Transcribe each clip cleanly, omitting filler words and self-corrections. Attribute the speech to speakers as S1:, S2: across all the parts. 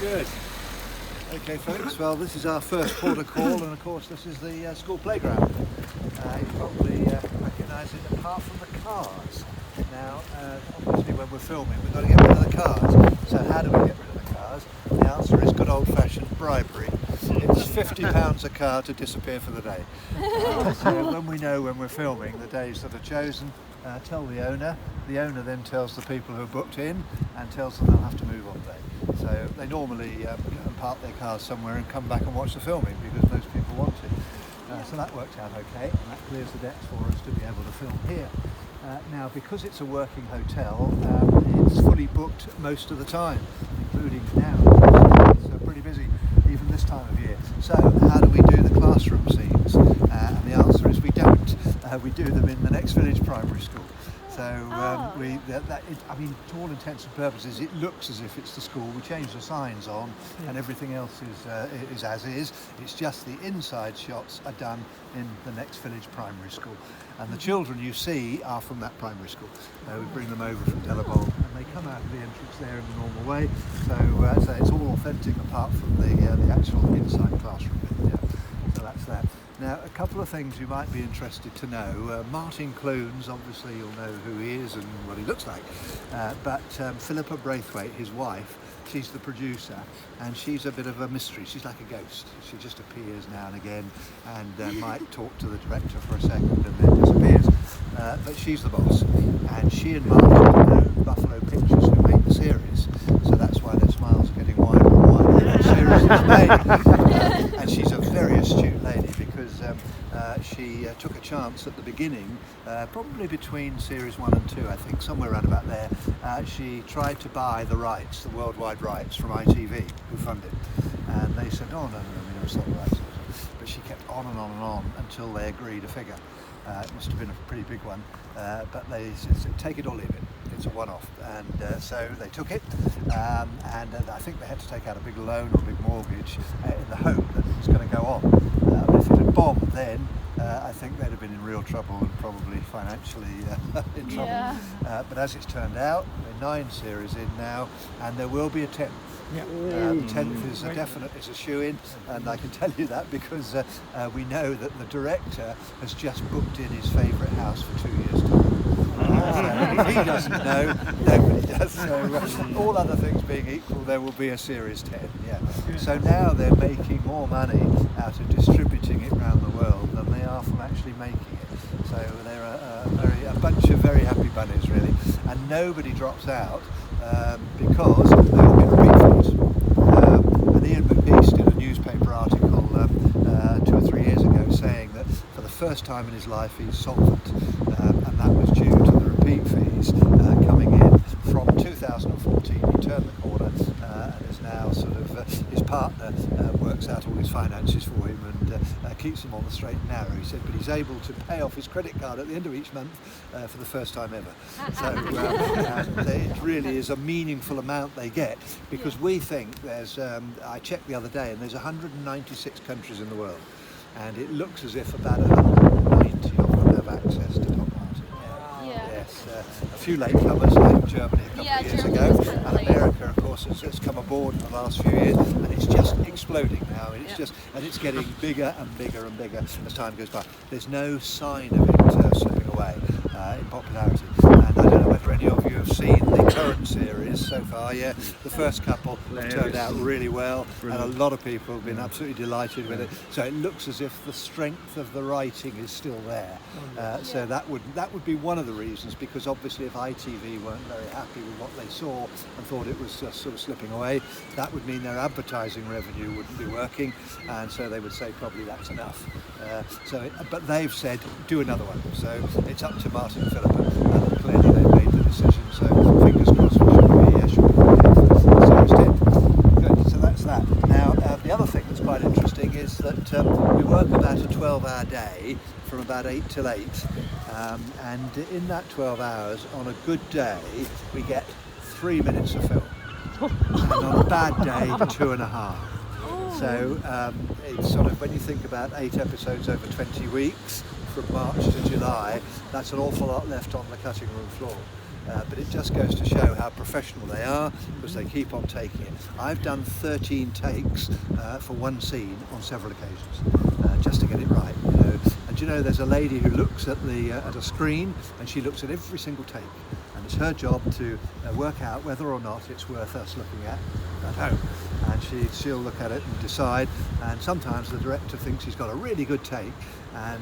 S1: Good. Okay, folks, well, this is our first port of call, and of course this is the school playground. You probably recognise it apart from the cars. Now, obviously when we're filming, we've got to get rid of the cars. So how do we get rid of the cars? The answer is good old-fashioned bribery. It's £50 a car to disappear for the day. So when we know when we're filming the days that are chosen, tell the owner. The owner then tells the people who are booked in and tells them they'll have to move on day. So they normally go and park their cars somewhere and come back and watch the filming because those people want to. So that worked out okay, and that clears the decks for us to be able to film here. Now, because it's a working hotel, it's fully booked most of the time, including now. It's pretty busy even this time of year. So how do we do the classroom scenes? And the answer is we don't. We do them in the Next Village Primary School. So I mean, to all intents and purposes, it looks as if it's the school. We change the signs on, and everything else is as is. It's just the inside shots are done in the Next Village Primary School, and the children you see are from that primary school. We bring them over from Delabole, and they come out of the entrance there in the normal way. So it's all authentic apart from the actual inside classroom bit. Yeah. So that's that. Now, a couple of things you might be interested to know. Martin Clunes, obviously you'll know who he is and what he looks like, but Philippa Braithwaite, his wife, she's the producer, and she's a bit of a mystery. She's like a ghost. She just appears now and again and might talk to the director for a second and then disappears. But she's the boss, and she and Martin know Buffalo Pictures, who made the series, so that's why their smiles are getting wider and wider as the series is made. And she's a very astute lady, because she took a chance at the beginning, probably between series 1 and 2, I think, somewhere around about there. She tried to buy the rights, the worldwide rights from ITV, who funded, and they said, oh no, we never sold the rights. But she kept on and on and on until they agreed a figure. It must have been a pretty big one, but they said, take it or leave it. It's a one-off, and so they took it, and I think they had to take out a big loan or a big mortgage in the hope that it was going to go on. But if it had bombed then, I think they'd have been in real trouble and probably financially in trouble. Yeah. But as it's turned out, there are 9 series in now, and there will be a 10th. Yeah. The 10th is a definite, it's a shoe-in, and I can tell you that because we know that the director has just booked in his favourite house for 2 years' time. So he doesn't know, nobody does. So all other things being equal, there will be a series 10. Yeah. So now they're making more money out of distributing it around the world than they are from actually making it. So they're a bunch of very happy bunnies, really, and nobody drops out because they all get repeat fees. And Ian McNeice did a newspaper article 2 or 3 years ago saying that for the first time in his life he's solvent, and that was due to the repeat fees coming in from 2014. He turned the corner and is now sort of, his partner works out all his finances for him and keeps him on the straight and narrow. He said, but he's able to pay off his credit card at the end of each month for the first time ever. So it really is a meaningful amount they get, because we think there's, I checked the other day, and there's 196 countries in the world, and it looks as if about 190 of them have access to Top Martin. Yes, a few latecomers like Germany a couple of years ago, and America, of course, has come aboard in the last few years, and it's just exploding now. And it's getting bigger and bigger and bigger as time goes by. There's no sign of it slipping away in popularity. And I don't know whether any of you have seen the current series so far. Yeah, the first couple have turned out really well, and a lot of people have been absolutely delighted with it. So it looks as if the strength of the writing is still there. So that would be one of the reasons, because obviously if ITV weren't very happy with what they saw and thought it was just sort of slipping away, that would mean their advertising revenue wouldn't be working, and so they would say probably that's enough. But they've said do another one. So it's up to Martin and Philippa, and clearly they've made the decision. So fingers crossed we should be okay. So it's 10. Good. So that's that. Now the other thing that's quite interesting is that we work about a 12-hour day from about 8 till 8, and in that 12 hours, on a good day, we get 3 minutes of film, and on a bad day, 2.5. So it's sort of, when you think about 8 episodes over 20 weeks, from March to July, that's an awful lot left on the cutting room floor. but it just goes to show how professional they are, because they keep on taking it. I've done 13 takes for one scene on several occasions, just to get it right. And you know, there's a lady who looks at a screen, and she looks at every single take, and it's her job to work out whether or not it's worth us looking at home. And she'll look at it and decide, and sometimes the director thinks he's got a really good take, and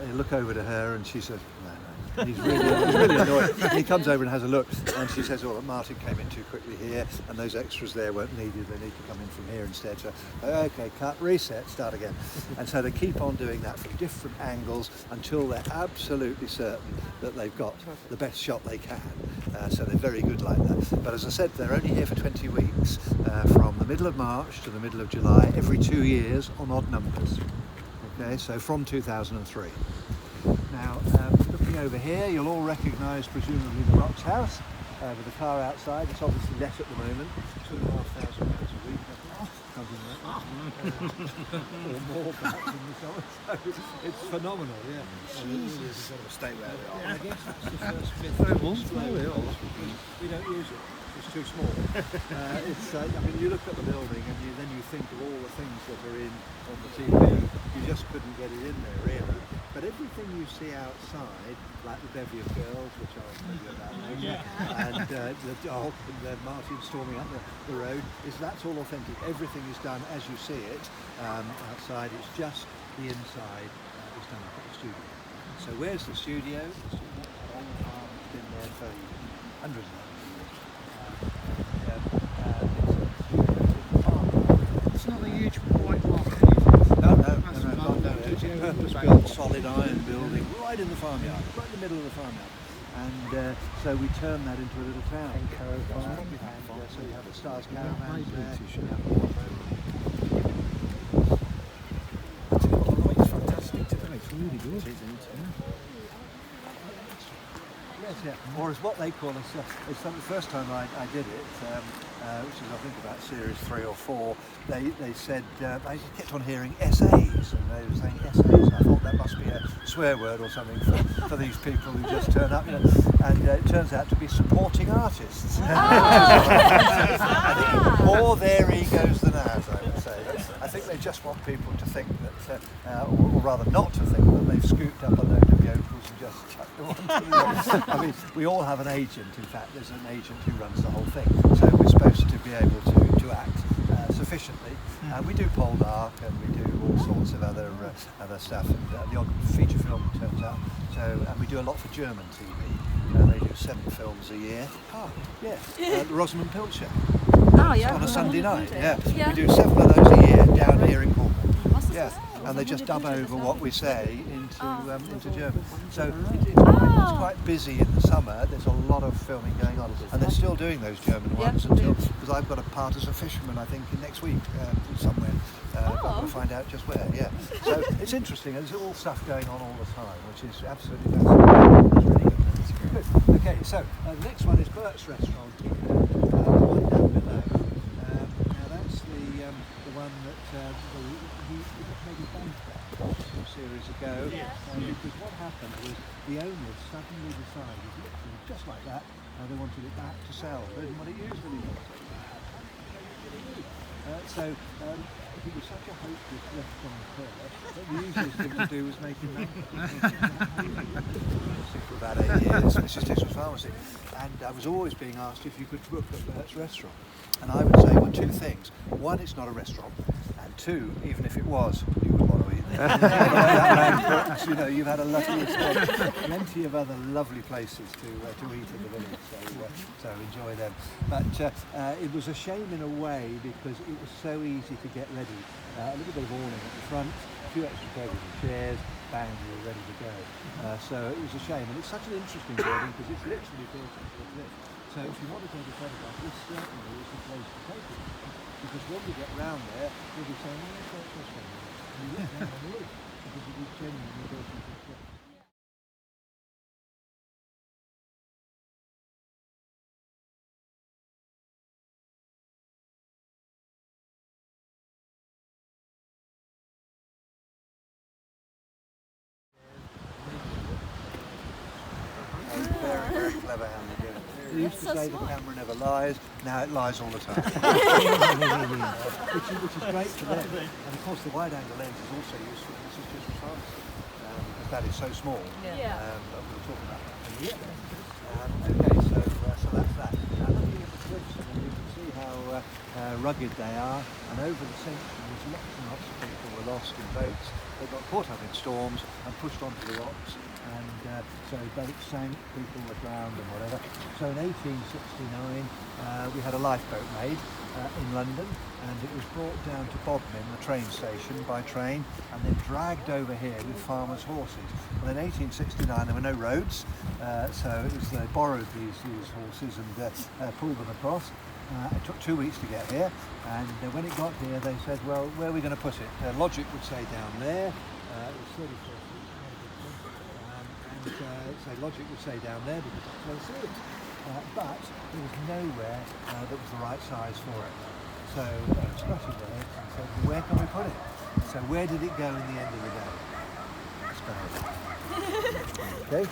S1: he'll look over to her and she says, no. And he's really annoyed. And he comes over and has a look, and she says, oh, Martin came in too quickly here, and those extras there weren't needed, they need to come in from here instead. So, okay, cut, reset, start again. And so they keep on doing that from different angles until they're absolutely certain that they've got the best shot they can. So they're very good like that. But as I said, they're only here for 20 weeks, from the middle of March to the middle of July, every 2 years on odd numbers. Okay, so from 2003. Now, looking over here, you'll all recognise presumably the Rock's house with the car outside. It's obviously let at the moment, £2,500 a week. Or more perhaps in the summer. So it's phenomenal, yeah.
S2: Jesus. Stay where we are.
S1: I guess that's the first myth to explode. We don't use it. It's too small. I mean, you look at the building and then you think of all the things that are on the TV. You just couldn't get it in there, really. But everything you see outside, like the bevy of girls, which I'll tell you about later, and the dog and Martin storming up the road, that's all authentic. Everything is done as you see it outside. It's just the inside is done up at the studio. So where's the studio? The whole farm has been there for hundreds of years.
S2: It's not a huge white block.
S1: No. It's a purpose-built solid iron building right in the farmyard, right in the middle of the farmyard. And so we turn that into a little town. So you have the Stars Caravans there.
S2: It's fantastic today. It's really good.
S1: Yes, yeah. Or as what they call us, it's the first time I did it, which is I think about series 3 or 4, they said, I kept on hearing essays, and they were saying essays. I thought that must be a swear word or something for these people who just turn up, and it turns out to be supporting artists. I think more their egos than ours, I would say. I think they just want people to think that, or rather not to think that they've scooped up a load of yokels and just chucked them on. I mean, we all have an agent. In fact, there's an agent who runs the whole thing. So we're supposed to be able to act sufficiently. We do Poldark, and we do all sorts of other stuff, and the odd feature film turns out. So, and we do a lot for German TV. They do 7 films a year. Oh, yeah. The Rosamund Pilcher.
S3: Oh, yeah.
S1: On a Sunday night. Yeah. We do 7 of those a year down here in Cornwall. Yeah. And they just dub over what we say into German. So it's quite busy in the summer. There's a lot of filming going on, and they're still doing those German ones until, because I've got a part as a fisherman, I think, next week somewhere. I've got to find out just where. Yeah. So it's interesting. There's all stuff going on all the time, which is absolutely fascinating. It's really good. Good. Okay. So the next one is Bert's Restaurant. The one down below. Now that's the one that he maybe bankrupt a few series ago, because what happened was the owners suddenly decided, literally just like that, they wanted it back to sell. They didn't want it used anymore. So he was such a hopeless restaurant that the easiest thing to do was make him for about 8 years, Mrs. Tissel's Pharmacy, and I was always being asked if you could book at Bert's Restaurant, and I would say, well, 2 things. 1, it's not a restaurant, and 2, even if it was, you wouldn't want to eat there. You've had a lovely, plenty of other lovely places to eat in the village, so enjoy them. But it was a shame in a way, because it was so easy to get ready. A little bit of awning at the front, a few extra tables and chairs, bang, we were ready to go. So it was a shame, and it's such an interesting building because it's literally built into the cliff. So if you want to take a photograph, this certainly is the place to take it. Because when we get round there, we'll be saying, oh, that's this one. And you look down on the roof, because it is genuinely built into the cliff. Very, very clever how they do it. They used to
S3: so
S1: say the
S3: smart.
S1: camera never lies, now it lies all the time. which is great for them. And of course the wide angle lens is also useful. This is just photography because that is so small.
S3: Yeah.
S1: But we'll talk about that in a minute. Okay, so that's that. Now looking at the cliffs, and you can see how rugged they are. And over the centuries, lots and lots of people were lost in boats. They got caught up in storms and pushed onto the rocks. And so boats sank, people were drowned and whatever. So in 1869 we had a lifeboat made in London, and it was brought down to Bodmin, the train station, by train, and then dragged over here with farmers' horses. And in 1869 there were no roads, so it was they borrowed these horses and pulled them across. It took 2 weeks to get here, and when it got here they said, well, where are we going to put it? Logic would say down there. It was 34 feet. So logic would say down there because that's where the sea is. But there was nowhere that was the right size for it. So Scotty there and said, where can we put it? So where did it go in the end of the day? Spain. Okay.